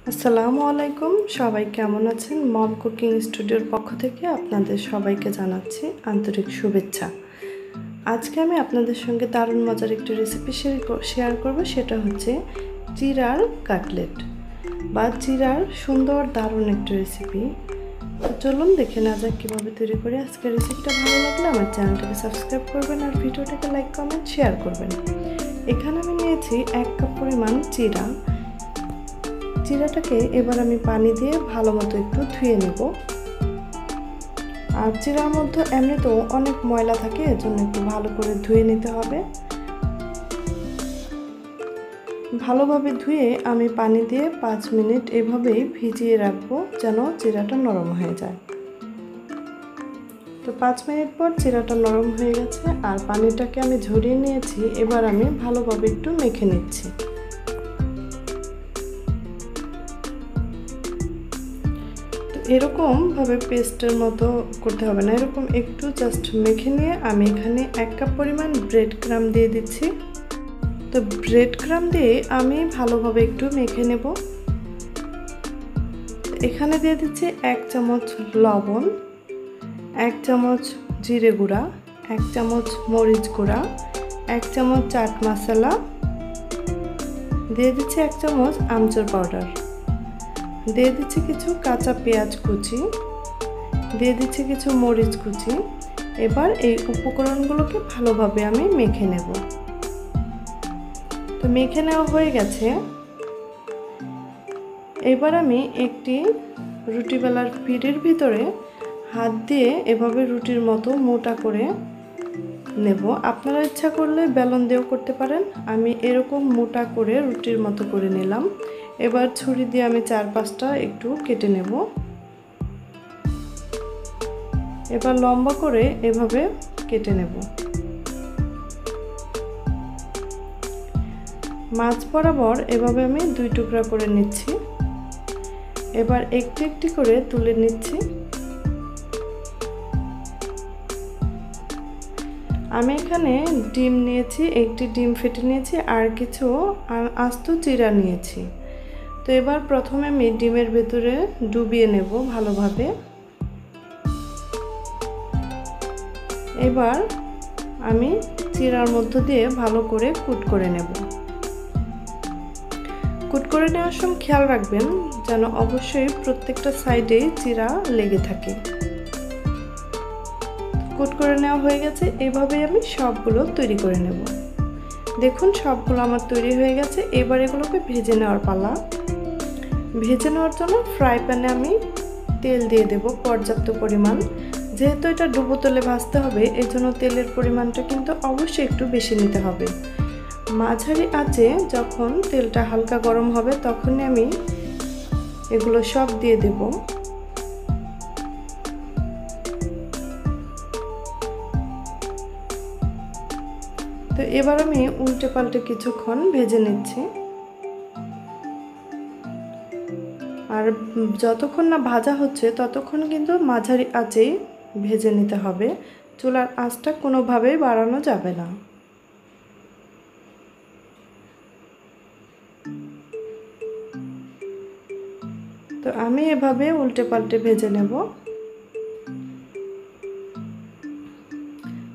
আসসালামু আলাইকুম, সবাই কেমন আছেন? মম কুকিং স্টুডিওর পক্ষ থেকে আপনাদের সবাইকে জানাচ্ছি আন্তরিক শুভেচ্ছা। আজকে আমি আপনাদের সঙ্গে দারুণ মজার একটি রেসিপি শেয়ার করব। সেটা হচ্ছে চিড়ার কাটলেট বা চিড়ার সুন্দর দারুণ একটি রেসিপি। তো চলুন দেখে না যাক কীভাবে তৈরি করি। আজকের রেসিপিটা ভালো লাগলে আমার চ্যানেলটাকে সাবস্ক্রাইব করবেন আর ভিডিওটাকে লাইক কমেন্ট শেয়ার করবেন। এখানে আমি নিয়েছি 1 কাপ পরিমাণ চিড়া। চিড়াটাকে এবার আমি পানি দিয়ে ভালো মতো একটু ধুয়ে নেব। আর চিড়ার মধ্যে এমনিতেও অনেক ময়লা থাকে, এজন্য একটু ভালো করে ধুয়ে নিতে হবে। ভালোভাবে ধুয়ে আমি পানি দিয়ে 5 মিনিট এভাবেই ভিজিয়ে রাখবো, যেন চিড়াটা নরম হয়ে যায়। তো 5 মিনিট পর চিড়াটা নরম হয়ে গেছে আর পানিটাকে আমি ঝরিয়ে নিয়েছি। এবার আমি ভালোভাবে একটু মেখে নিচ্ছি। এরকম ভাবে পেস্টের মতো করতে হবে না, এরকম একটু জাস্ট মেখে নিয়ে আমি এখানে 1 কাপ পরিমাণ ব্রেড ক্রাম দিয়ে দিচ্ছি। তো ব্রেড ক্রাম দিয়ে আমি ভালোভাবে একটু মেখে নেব। এখানে দিয়ে দিচ্ছি 1 চামচ লবণ, 1 চামচ জিরে গুঁড়া, 1 চামচ মরিচ গুঁড়া, 1 চামচ চাট মশলা, দিয়ে দিচ্ছি 1 চামচ আমচুর পাউডার, দিয়ে দিচ্ছি কিছু কাঁচা পেঁয়াজ কুচি, দিয়ে দিচ্ছি কিছু মরিচ কুচি। এবার এই উপকরণগুলোকে ভালোভাবে আমি মেখে নেব। তো মেখে নেওয়া হয়ে গেছে। এবার আমি একটি রুটি বেলার পিঠের ভিতরে হাত দিয়ে এভাবে রুটির মতো মোটা করে নেব। আপনারা ইচ্ছা করলে বেলন দিয়েও করতে পারেন। আমি এরকম মোটা করে রুটির মতো করে নিলাম। এবার ছুরি দিয়ে আমি 4-5টা একটু কেটে নেব। এবার লম্বা করে এভাবে কেটে নেব। মাছ বরাবর এভাবে আমি 2 টুকরা করে নিচ্ছি। এবার একটি একটি করে তুলে নিচ্ছি। আমি এখানে ডিম নিয়েছি, একটি ডিম ফেটে নিয়েছি আর কিছু আস্ত চিড়া নিয়েছি। তো এবার প্রথমে আমি ডিমের ভেতরে ডুবিয়ে নেব ভালোভাবে। এবার আমি চিড়ার মধ্য দিয়ে ভালো করে কুট করে নেব। কুট করে নেওয়ার সময় খেয়াল রাখবেন যেন অবশ্যই প্রত্যেকটা সাইডে চিড়া লেগে থাকে। কুট করে নেওয়া হয়ে গেছে। এভাবেই আমি সবগুলো তৈরি করে নেব। দেখুন সবগুলো আমার তৈরি হয়ে গেছে। এবার এগুলোকে ভেজে নেওয়ার পালা। ভেজে নেওয়ার জন্য ফ্রাই প্যানে আমি তেল দিয়ে দেব পর্যাপ্ত পরিমাণ। যেহেতু এটা ডুবো তেলে ভাজতে হবে, এর জন্য তেলের পরিমাণটা কিন্তু অবশ্যই একটু বেশি নিতে হবে। মাঝারি আঁচে যখন তেলটা হালকা গরম হবে তখনই আমি এগুলো সব দিয়ে দেব। তো এবার আমি উল্টে পাল্টে কিছুক্ষণ ভেজে নিচ্ছি। আর যতক্ষণ না ভাজা হচ্ছে ততক্ষণ কিন্তু মাঝারি আঁচেই ভেজে নিতে হবে। চুলার আঁচটা কোনোভাবেই বাড়ানো যাবে না। তো আমি এভাবে উল্টে পাল্টে ভেজে নেব।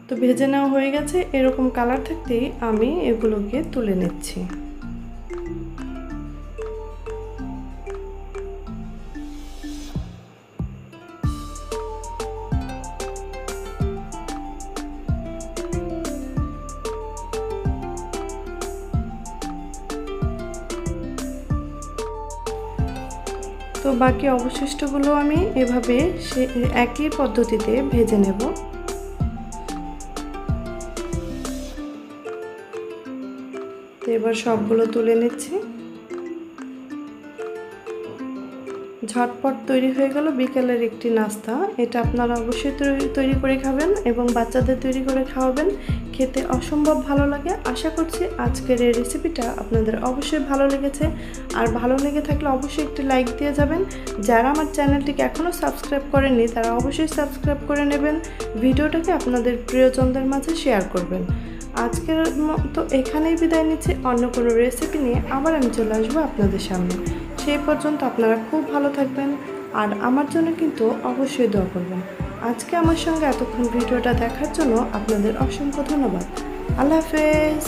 তো ভেজে নেওয়া হয়ে গেছে। এরকম কালার থাকতেই আমি এগুলোকে তুলে নিচ্ছি। তো বাকি অবশিষ্টগুলো আমি এভাবে একই পদ্ধতিতে ভেজে নেব। তো এবার সবগুলো তুলে নিচ্ছি। ঝটপট তৈরি হয়ে গেল বিকেলের একটি নাস্তা। এটা আপনারা অবশ্যই তৈরি করে খাবেন এবং বাচ্চাদের তৈরি করে খাওয়াবেন। খেতে অসম্ভব ভালো লাগে। আশা করছি আজকের এই রেসিপিটা আপনাদের অবশ্যই ভালো লেগেছে। আর ভালো লেগে থাকলে অবশ্যই একটি লাইক দিয়ে যাবেন। যারা আমার চ্যানেলটিকে এখনও সাবস্ক্রাইব করেননি তারা অবশ্যই সাবস্ক্রাইব করে নেবেন। ভিডিওটাকে আপনাদের প্রিয়জনদের মাঝে শেয়ার করবেন। আজকের মতো এখানেই বিদায় নিচ্ছি। অন্য কোনো রেসিপি নিয়ে আবার আমি চলে আসবো আপনাদের সামনে। সেই পর্যন্ত আপনারা খুব ভালো থাকবেন, আর আমার জন্য কিন্তু অবশ্যই দোয়া করবেন। আজকে আমার সঙ্গে এতক্ষণ ভিডিওটা দেখার জন্য আপনাদের অসংখ্য ধন্যবাদ। আল্লাহ হাফেজ।